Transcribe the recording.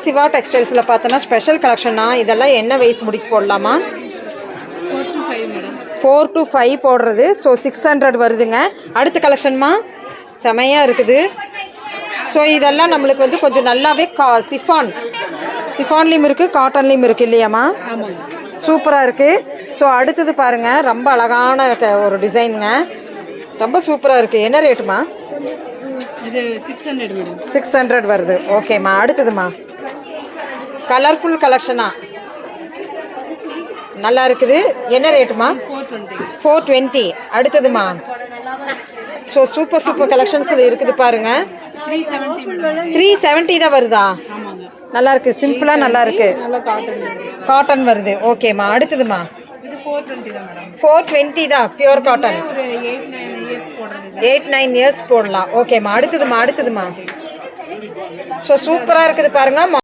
சிவா டெக்ஸ்டைல்ஸில் பார்த்தோன்னா ஸ்பெஷல் கலெக்ஷனா இதெல்லாம் என்ன வயசு முடிக்கு போடலாமா? 4 to 5 போடுறது. ஸோ 600 வருதுங்க. அடுத்த கலெக்ஷன்மா செமையாக இருக்குது. ஸோ இதெல்லாம் நம்மளுக்கு வந்து கொஞ்சம் நல்லாவே சிஃபான்லேயும் இருக்குது, காட்டன்லேயும் இருக்குது இல்லையாம்மா? சூப்பராக இருக்குது. ஸோ அடுத்தது பாருங்கள், ரொம்ப அழகான ஒரு டிசைனுங்க, ரொம்ப சூப்பராக இருக்குது. என்ன ரேட்டுமா? இது 600 வருது. ஓகேம்மா. அடுத்ததுமா கலர்ஃபுல் கலெக்ஷனா நல்லா இருக்குது. என்ன ரேட்டுமா? 420. அடுத்ததுமா ஸோ சூப்பர் கலெக்ஷன்ஸில் இருக்குது பாருங்க. 370 தான் வருதா? நல்லா இருக்குது, சிம்பிளாக நல்லா இருக்குது, காட்டன் வருது. ஓகேம்மா. அடுத்ததுமா 420 தான், பியூர் காட்டன். 8-9 இயர்ஸ் போடலாம். ஓகேம்மா. அடுத்ததுமா ஸோ சூப்பராக இருக்குது பாருங்க.